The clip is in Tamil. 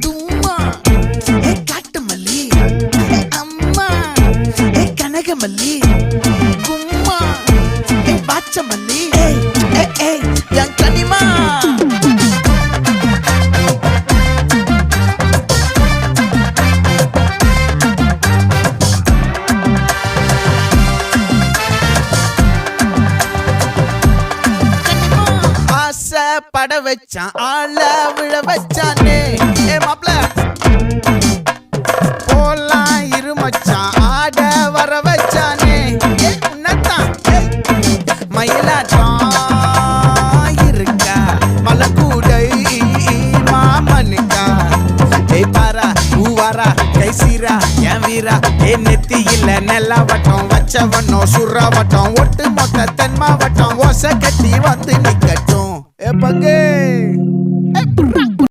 தும்மா காட்டு மல்லி அம்மா கனகமல்லி கும்மா பாச்ச மல்லி என் கனிமா பட வச்சான் ஆள விழ வச்சானே மாப்ள போலாம் இருமச்சான் ஆட வர வச்சானே உன்னத்தான் மயிலாட்டம் இருக்கா மலக்கூடை மாமனுக்கா பாரா பூவாரா கைசீரா என் வீரா நெத்தி இல்ல நெல்லாவட்டம் வச்சவட்டம் சுறாவட்டம் ஒட்டு மொத்த தென் மாவட்டம் ஓசை கட்டி வந்து நிக்கட்டும் பங்கே